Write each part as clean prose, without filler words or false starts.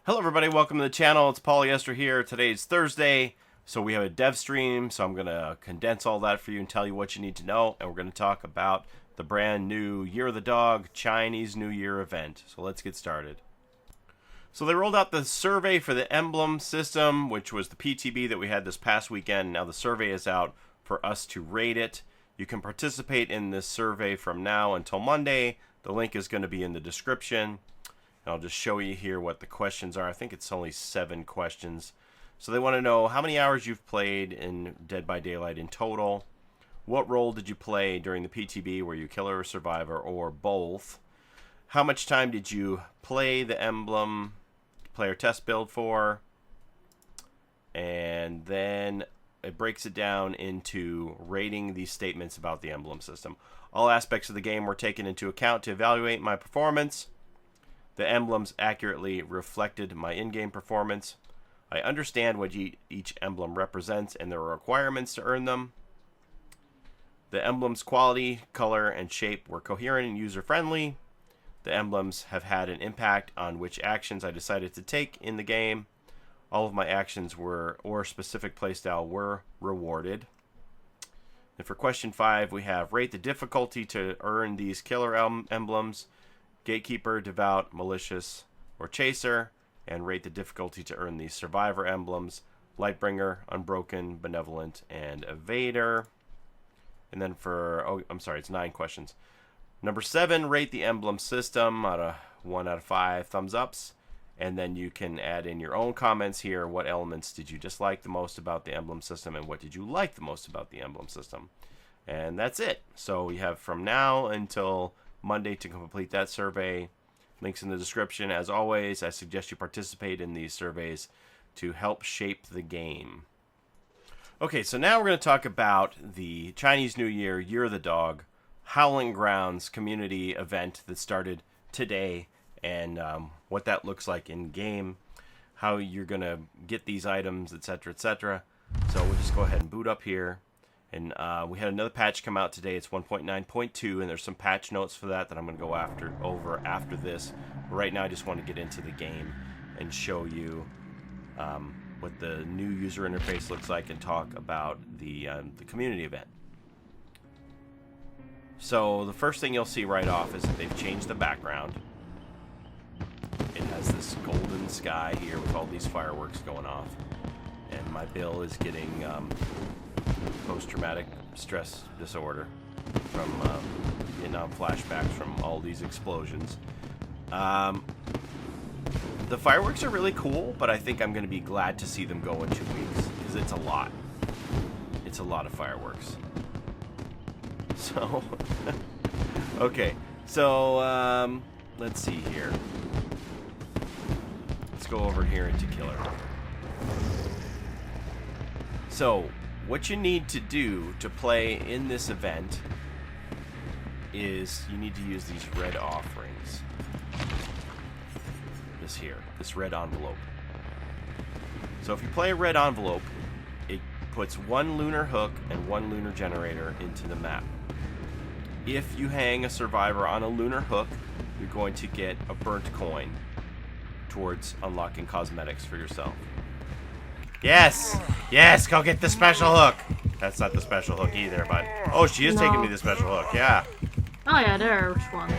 Hello everybody, welcome to the channel. It's Paulie, Esther here. Today's Thursday, so we have a dev stream, so I'm going to condense all that for you and tell you what you need to know, and we're going to talk about the brand new Year of the Dog Chinese New Year event. So let's get started. So they rolled out the survey for the Emblem system, which was the PTB that we had this past weekend. Now the survey is out for us to rate it. You can participate in this survey from now until Monday. The link is going to be in the description. I'll just show you here what the questions are. I think it's only 7 questions. So they want to know how many hours you've played in Dead by Daylight in total. What role did you play during the PTB? Were you killer or survivor or both? How much time did you play the Emblem player test build for? And then it breaks it down into rating these statements about the Emblem system. All aspects of the game were taken into account to evaluate my performance. The emblems accurately reflected my in-game performance. I understand what each emblem represents and the requirements to earn them. The emblems' quality, color, and shape were coherent and user-friendly. The emblems have had an impact on which actions I decided to take in the game. All of my actions or specific playstyle were rewarded. And for question 5, we have rate the difficulty to earn these killer emblems. Gatekeeper, Devout, Malicious, or Chaser, and rate the difficulty to earn these Survivor emblems, Lightbringer, Unbroken, Benevolent, and Evader. And then it's 9 questions. Number 7, rate the emblem system out of 1 out of 5 thumbs ups, and then you can add in your own comments here. What elements did you dislike the most about the emblem system, and what did you like the most about the emblem system? And that's it. So we have from now until Monday to complete that survey. Links in the description. As always, I suggest you participate in these surveys to help shape the game. Okay, so now we're going to talk about the Chinese New Year, Year of the Dog, Howling Grounds community event that started today, and what that looks like in game, how you're going to get these items, etc., etc. So we'll just go ahead and boot up here. And we had another patch come out today. It's 1.9.2, and there's some patch notes for that I'm going to go over after this. But right now, I just want to get into the game and show you what the new user interface looks like and talk about the community event. So the first thing you'll see right off is that they've changed the background. It has this golden sky here with all these fireworks going off, and my bill is getting post-traumatic stress disorder from Vietnam flashbacks from all these explosions. The fireworks are really cool, but I think I'm going to be glad to see them go in 2 weeks, because it's a lot. It's a lot of fireworks. So, okay. So, let's see here. Let's go over here into Killer. So, what you need to do to play in this event is you need to use these red offerings. This red envelope. So if you play a red envelope, it puts 1 lunar hook and 1 lunar generator into the map. If you hang a survivor on a lunar hook, you're going to get a burnt coin towards unlocking cosmetics for yourself. Yes! Yes, go get the special hook! That's not the special hook either, but... Oh, she is taking me the special hook, yeah. Oh yeah, there's one.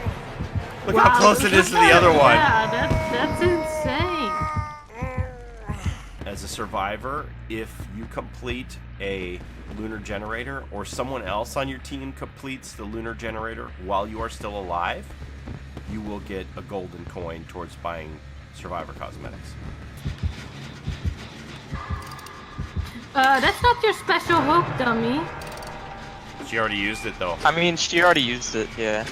Look how close it is to the other one! Yeah, that's insane! As a survivor, if you complete a lunar generator, or someone else on your team completes the lunar generator while you are still alive, you will get a golden coin towards buying survivor cosmetics. That's not your special hook, dummy. She already used it, though. I mean, she already used it, yeah.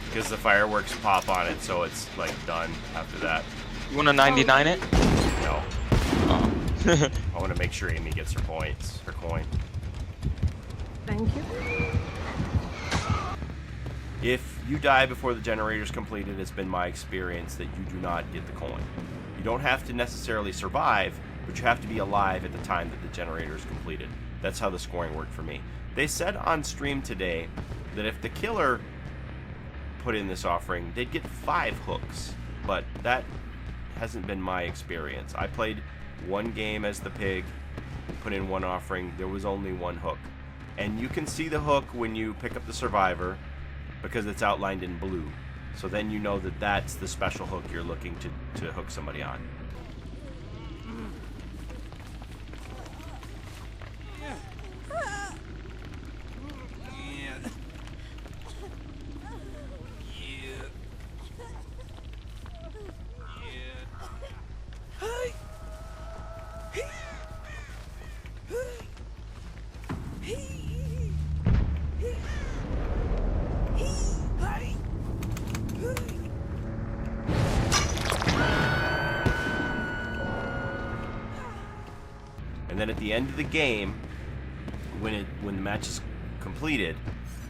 Because the fireworks pop on it, so it's, like, done after that. You wanna 99 it? No. Oh. I want to make sure Amy gets her points, her coin. Thank you. If you die before the generator's completed, it's been my experience that you do not get the coin. You don't have to necessarily survive, but you have to be alive at the time that the generator is completed. That's how the scoring worked for me. They said on stream today that if the killer put in this offering, they'd get 5 hooks, but that hasn't been my experience. I played one game as the pig, put in one offering. There was only one hook. And you can see the hook when you pick up the survivor because it's outlined in blue. So then you know that that's the special hook you're looking to hook somebody on. And then at the end of the game, when the match is completed,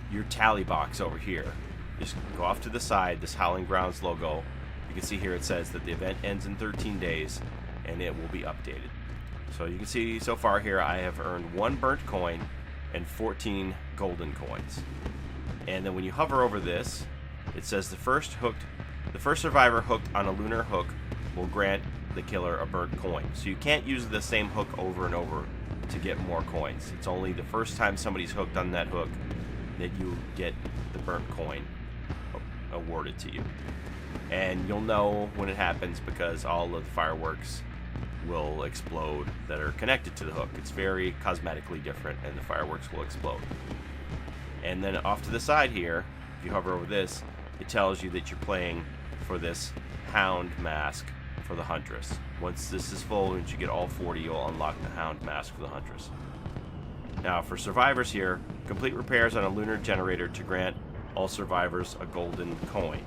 your tally box over here, just go off to the side, this Howling Grounds logo, you can see here it says that the event ends in 13 days and it will be updated. So you can see so far here I have earned 1 burnt coin and 14 golden coins. And then when you hover over this, it says the first survivor hooked on a lunar hook will grant the killer a burnt coin. So you can't use the same hook over and over to get more coins. It's only the first time somebody's hooked on that hook that you get the burnt coin awarded to you. And you'll know when it happens because all of the fireworks will explode that are connected to the hook. It's very cosmetically different and the fireworks will explode. And then off to the side here, if you hover over this, it tells you that you're playing for this hound mask for the Huntress. Once this is full, once you get all 40, you'll unlock the hound mask for the Huntress. Now for survivors here, complete repairs on a lunar generator to grant all survivors a golden coin.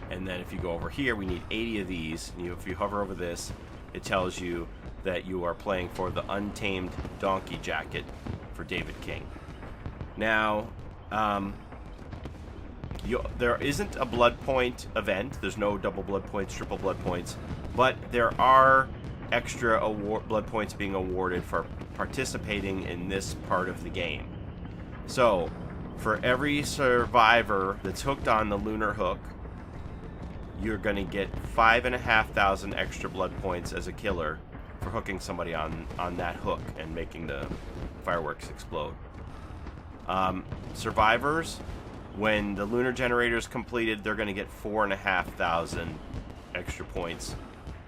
And then if you go over here, we need 80 of these. And if you hover over this, it tells you that you are playing for the Untamed Donkey Jacket for David King. Now, there isn't a blood point event. There's no double blood points, triple blood points, but there are extra blood points being awarded for participating in this part of the game. So, for every survivor that's hooked on the lunar hook, you're going to get 5,500 extra blood points as a killer for hooking somebody on that hook and making the fireworks explode. Survivors, when the lunar generator is completed, they're going to get 4,500 extra points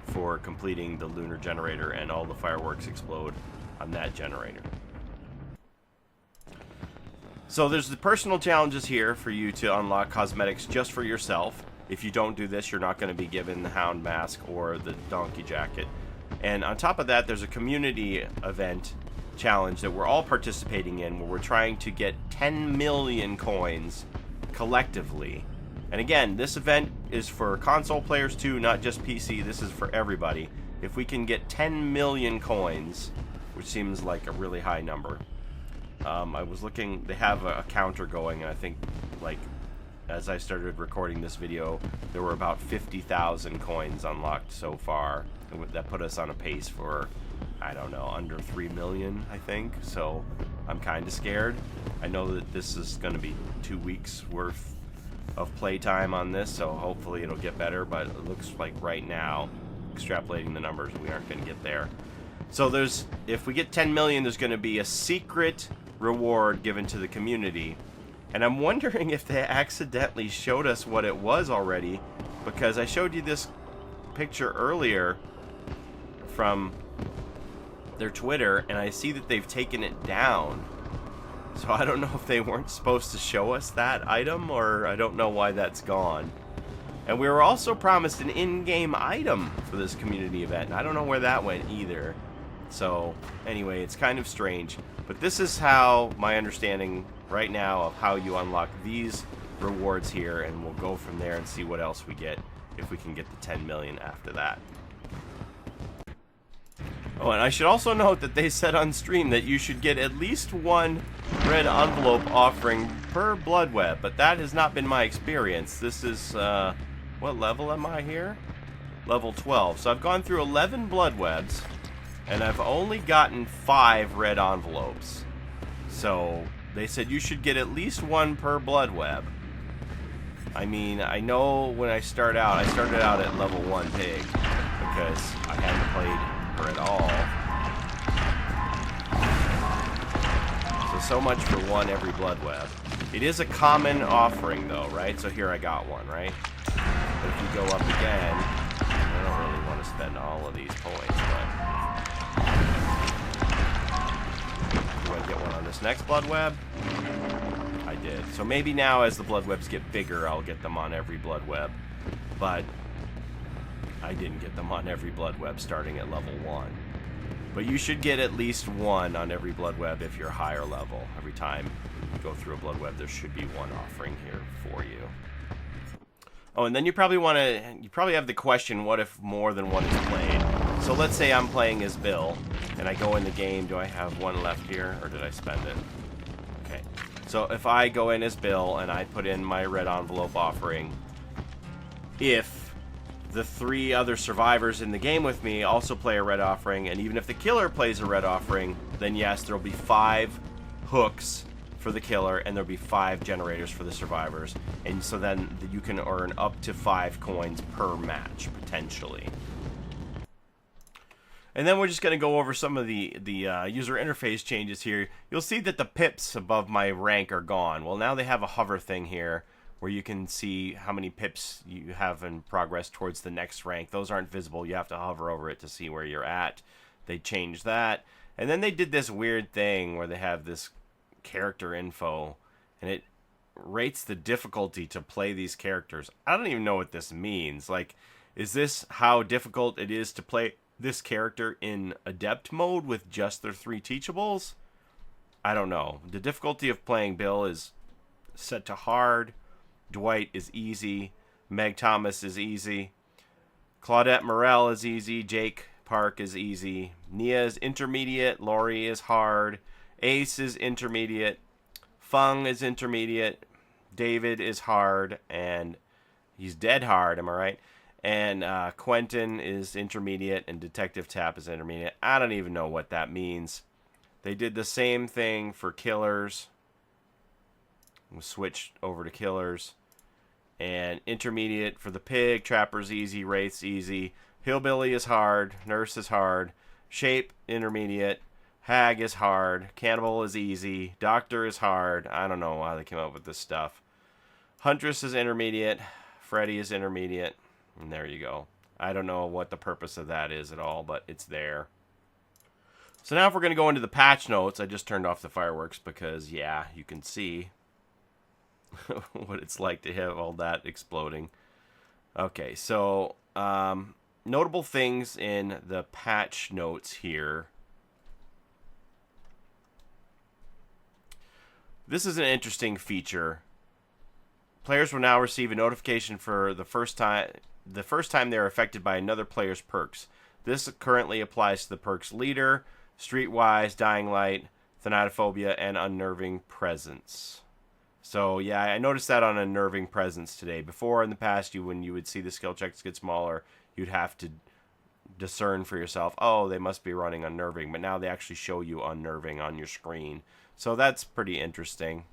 for completing the lunar generator, and all the fireworks explode on that generator. So there's the personal challenges here for you to unlock cosmetics just for yourself. If you don't do this, you're not going to be given the hound mask or the donkey jacket. And on top of that, there's a community event challenge that we're all participating in, where we're trying to get 10 million coins collectively. And again, this event is for console players too, not just PC. This is for everybody. If we can get 10 million coins, which seems like a really high number, I was looking, they have a counter going, and I think, like, as I started recording this video, there were about 50,000 coins unlocked so far. That put us on a pace for, I don't know, under 3 million, I think. So I'm kind of scared. I know that this is going to be 2 weeks worth of playtime on this, so hopefully it'll get better, but it looks like right now, extrapolating the numbers, we aren't going to get there. So if we get 10 million, there's going to be a secret reward given to the community. And I'm wondering if they accidentally showed us what it was already, because I showed you this picture earlier from their Twitter, and I see that they've taken it down. So I don't know if they weren't supposed to show us that item, or I don't know why that's gone. And we were also promised an in-game item for this community event, and I don't know where that went either. So anyway, it's kind of strange. But this is how my understanding right now of how you unlock these rewards here, and we'll go from there and see what else we get if we can get the 10 million after that. Oh, and I should also note that they said on stream that you should get at least one red envelope offering per blood web, but that has not been my experience. This is, what level am I here? Level 12. So I've gone through 11 blood webs, and I've only gotten 5 red envelopes. So they said you should get at least one per blood web. I mean, I know when I started out at level 1 pig because I hadn't played her at all. So much for one every blood web. It is a common offering though, right? So here I got one, right? But if you go up again, I don't really want to spend all of these points, but do I get one on this next blood web? I did. So maybe now as the blood webs get bigger, I'll get them on every blood web. But I didn't get them on every blood web starting at level 1. But you should get at least one on every blood web if you're higher level. Every time you go through a blood web, there should be one offering here for you. Oh, and then you probably have the question, what if more than one is played? So let's say I'm playing as Bill, and I go in the game. Do I have one left here, or did I spend it? Okay. So if I go in as Bill, and I put in my red envelope offering, if the 3 other survivors in the game with me also play a red offering, and even if the killer plays a red offering, then yes, there'll be 5 hooks for the killer, and there'll be 5 generators for the survivors, and so then you can earn up to 5 coins per match, potentially. And then we're just going to go over some of the user interface changes here. You'll see that the pips above my rank are gone. Well, now they have a hover thing here, where you can see how many pips you have in progress towards the next rank. Those aren't visible. You have to hover over it to see where you're at. They changed that. And then they did this weird thing where they have this character info, and it rates the difficulty to play these characters. I don't even know what this means. Like, is this how difficult it is to play this character in adept mode with just their 3 teachables? I don't know. The difficulty of playing Bill is set to hard. Dwight is easy. Meg Thomas is easy. Claudette Morel is easy. Jake Park is easy. Nia is intermediate. Lori is hard. Ace is intermediate. Fung is intermediate. David is hard. And he's dead hard, am I right? And Quentin is intermediate. And Detective Tap is intermediate. I don't even know what that means. They did the same thing for killers. We'll switch over to killers. And intermediate for the pig. Trapper's easy. Wraith's easy. Hillbilly is hard. Nurse is hard. Shape, intermediate. Hag is hard. Cannibal is easy. Doctor is hard. I don't know why they came up with this stuff. Huntress is intermediate. Freddy is intermediate. And there you go. I don't know what the purpose of that is at all, but it's there. So now if we're going to go into the patch notes, I just turned off the fireworks because, yeah, you can see what it's like to have all that exploding. Okay, so notable things in the patch notes here. This is an interesting feature. Players will now receive a notification for the first time they are affected by another player's perks. This currently applies to the perks Leader, Streetwise, Dying Light, Thanatophobia, and Unnerving Presence. So, yeah, I noticed that on Unnerving Presence today. Before, in the past, when you would see the skill checks get smaller, you'd have to discern for yourself, oh, they must be running Unnerving. But now they actually show you Unnerving on your screen. So that's pretty interesting.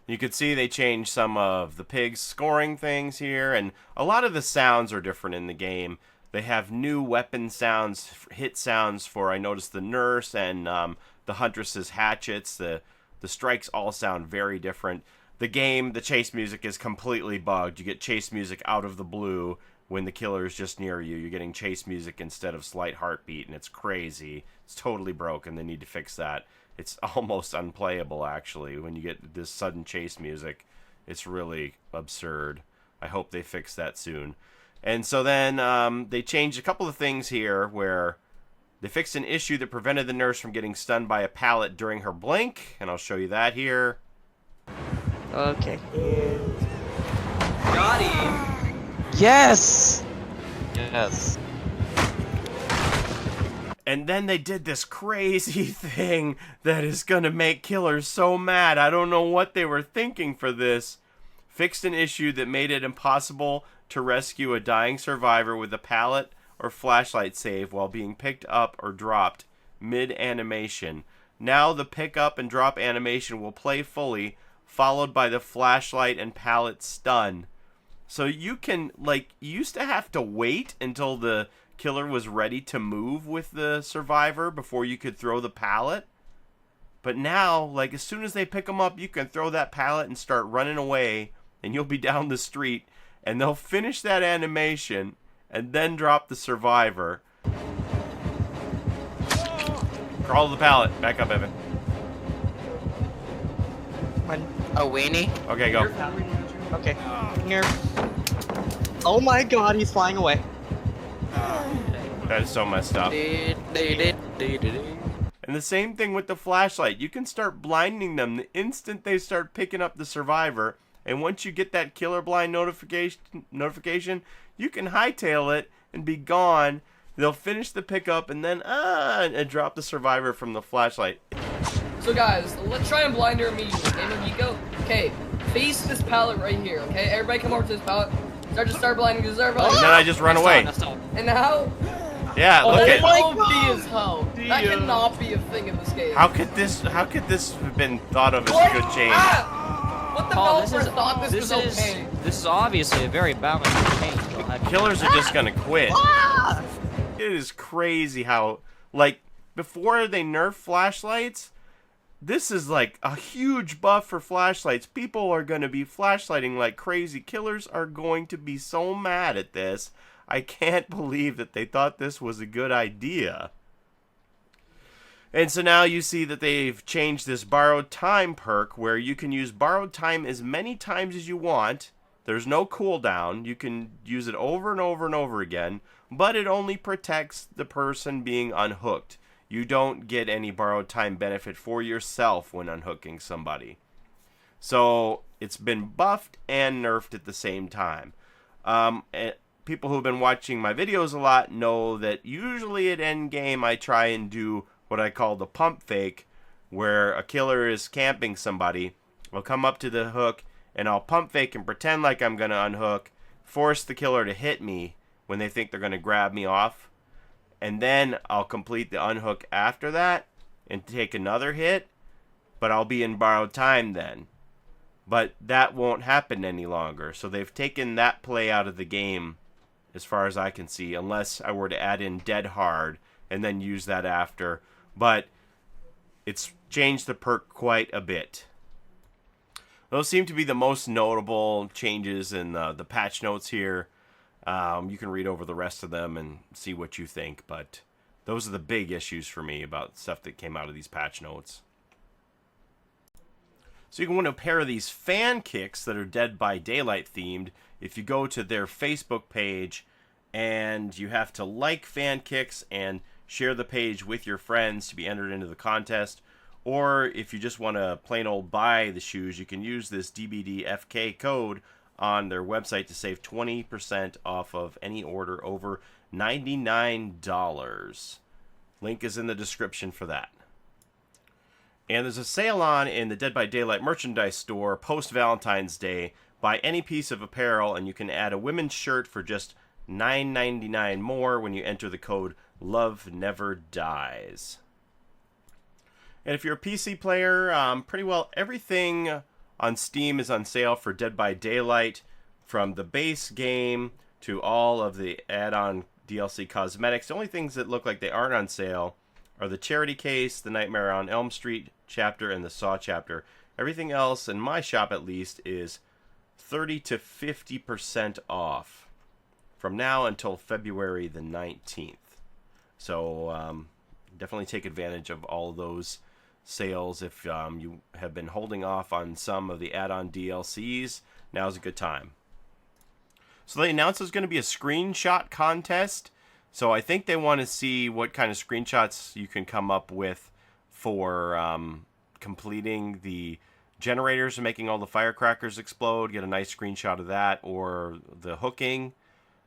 You could see they changed some of the pigs scoring things here, and a lot of the sounds are different in the game. They have new weapon sounds, hit sounds for, I noticed, the nurse and the huntress's hatchets. The strikes all sound very different. The game, the chase music is completely bugged. You get chase music out of the blue when the killer is just near you. You're getting chase music instead of slight heartbeat, and it's crazy. It's totally broken. They need to fix that. It's almost unplayable, actually, when you get this sudden chase music. It's really absurd. I hope they fix that soon. And so then they changed a couple of things here where they fixed an issue that prevented the nurse from getting stunned by a pallet during her blink, and I'll show you that here. Okay. Got him! Yes! Yes. And then they did this crazy thing that is going to make killers so mad. I don't know what they were thinking for this. Fixed an issue that made it impossible to rescue a dying survivor with a pallet or flashlight save while being picked up or dropped mid-animation. Now the pick up and drop animation will play fully followed by the flashlight and pallet stun. So you can, like, you used to have to wait until the killer was ready to move with the survivor before you could throw the pallet. But now, like, as soon as they pick them up, you can throw that pallet and start running away, and you'll be down the street, and they'll finish that animation and then drop the survivor. Crawl to the pallet. Back up, Evan. A weenie? Okay, go. Okay. Here. Oh my god, he's flying away. That is so messed up. And the same thing with the flashlight. You can start blinding them the instant they start picking up the survivor. And once you get that killer blind notification, you can hightail it and be gone. They'll finish the pickup and then and drop the survivor from the flashlight. So guys, let's try and blind her immediately. Game amigo. Okay, face this pallet right here. Okay, everybody come over to this pallet. Start blinding the survivor. And then I just run away. And now. Yeah, Oh, look that at. cannot be as hell. That cannot be a thing in this game. How could this have been thought of as a good change? What the Paul, developer thought this was okay? This is obviously a very balanced change. Killers are just gonna quit. It is crazy how, like, before they nerf flashlights, this is like a huge buff for flashlights. People are gonna be flashlighting like crazy. Killers are going to be so mad at this. I can't believe that they thought this was a good idea. And so now you see that they've changed this borrowed time perk where you can use borrowed time as many times as you want. There's no cooldown. You can use it over and over and over again, but it only protects the person being unhooked. You don't get any borrowed time benefit for yourself when unhooking somebody. So it's been buffed and nerfed at the same time. People who've been watching my videos a lot know that usually at endgame I try and do what I call the pump fake, where a killer is camping somebody. I'll come up to the hook and I'll pump fake and pretend like I'm going to unhook, force the killer to hit me when they think they're going to grab me off, and then I'll complete the unhook after that and take another hit, but I'll be in borrowed time then. But that won't happen any longer, so they've taken that play out of the game as far as I can see, unless I were to add in dead hard and then use that after. But it's changed the perk quite a bit. Those seem to be the most notable changes in the patch notes here. You can read over the rest of them and see what you think, but those are the big issues for me about stuff that came out of these patch notes. So you can win a pair of these fan kicks that are Dead by Daylight themed if you go to their Facebook page, and you have to like fan kicks and share the page with your friends to be entered into the contest. Or if you just want to plain old buy the shoes, you can use this DBDFK code on their website to save 20% off of any order over $99. Link is in the description for that. And there's a sale on in the Dead by Daylight merchandise store post-Valentine's Day. Buy any piece of apparel, and you can add a women's shirt for just $9.99 more when you enter the code Love Never Dies. And if you're a PC player, pretty well everything on Steam is on sale for Dead by Daylight, from the base game to all of the add-on DLC cosmetics. The only things that look like they aren't on sale are the Charity Case, the Nightmare on Elm Street chapter, and the Saw chapter. Everything else, in my shop at least, is 30 to 50% off from now until February the 19th. So definitely take advantage of all those sales. If you have been holding off on some of the add-on DLCs, now's a good time. So they announced there's going to be a screenshot contest. So I think they want to see what kind of screenshots you can come up with for completing the generators and making all the firecrackers explode. Get a nice screenshot of that, or the hooking.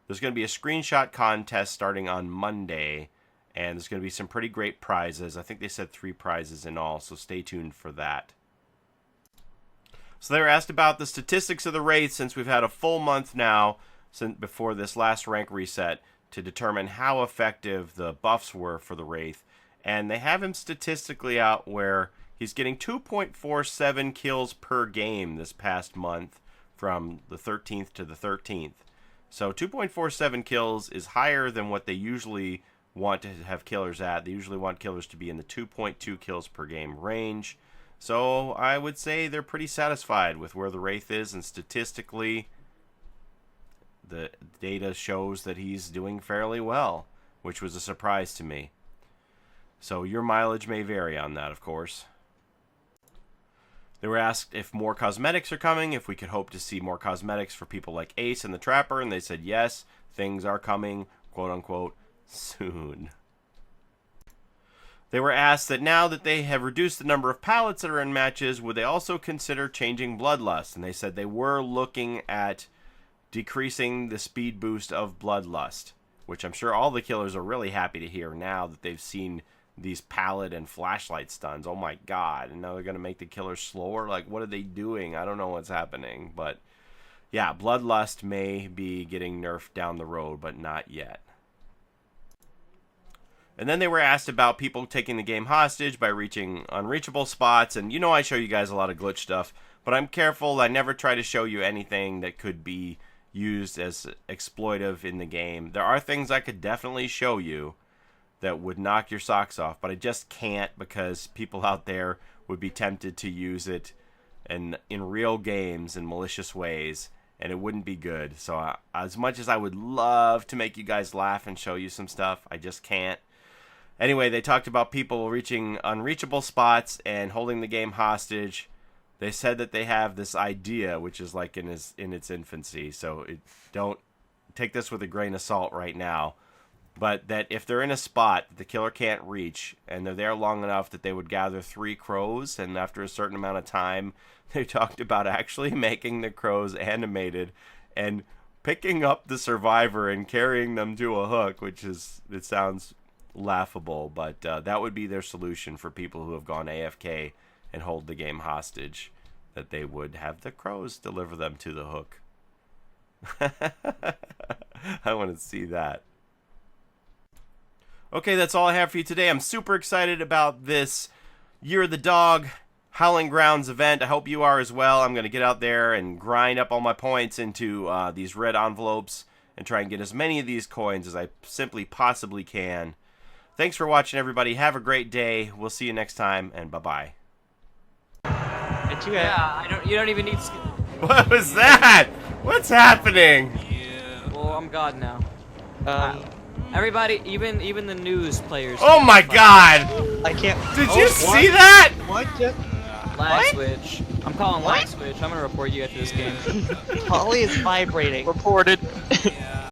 There's going to be a screenshot contest starting on Monday, and there's going to be some pretty great prizes. I think they said 3 prizes in all, so stay tuned for that. So they were asked about the statistics of the raid since we've had a full month now since before this last rank reset to determine how effective the buffs were for the Wraith. And they have him statistically out where He's getting 2.47 kills per game this past month from the 13th to the 13th. So 2.47 kills is higher than what they usually want to have killers at. They usually want killers to be in the 2.2 kills per game range. So I would say they're pretty satisfied with where the Wraith is, and statistically the data shows that he's doing fairly well, which was a surprise to me. So your mileage may vary on that, of course. They were asked if more cosmetics are coming, if we could hope to see more cosmetics for people like Ace and the Trapper, and they said yes, things are coming, quote-unquote, soon. They were asked that now that they have reduced the number of pallets that are in matches, would they also consider changing Bloodlust? And they said they were looking at decreasing the speed boost of Bloodlust, which I'm sure all the killers are really happy to hear now that they've seen these pallet and flashlight stuns. Oh my god, and now they're going to make the killers slower? Like, what are they doing? I don't know what's happening, but yeah, Bloodlust may be getting nerfed down the road, but not yet. And then they were asked about people taking the game hostage by reaching unreachable spots, and you know I show you guys a lot of glitch stuff, but I'm careful. I never try to show you anything that could be used as exploitive in the game. There are things I could definitely show you that would knock your socks off, but I just can't because people out there would be tempted to use it in real games in malicious ways, and it wouldn't be good. So as much as I would love to make you guys laugh and show you some stuff, I just can't. Anyway, they talked about people reaching unreachable spots and holding the game hostage. They said that they have this idea, which is like in its infancy, so don't take this with a grain of salt right now. But that if they're in a spot that the killer can't reach, and they're there long enough that they would gather 3 crows, and after a certain amount of time, they talked about actually making the crows animated and picking up the survivor and carrying them to a hook, it sounds laughable, but that would be their solution for people who have gone AFK and hold the game hostage, that they would have the crows deliver them to the hook. I want to see that. Okay, that's all I have for you today. I'm super excited about this Year of the Dog Howling Grounds event. I hope you are as well. I'm going to get out there and grind up all my points into these red envelopes and try and get as many of these coins as I simply possibly can. Thanks for watching, everybody. Have a great day. We'll see you next time, and bye-bye. Yeah, You don't even need. What was that? What's happening? Well, I'm God now. Everybody, even the news players. Oh my god! I can't. Did you see that? What? Just, Lag switch. I'm calling lag switch. I'm gonna report you after this game. Paulie is vibrating. Reported.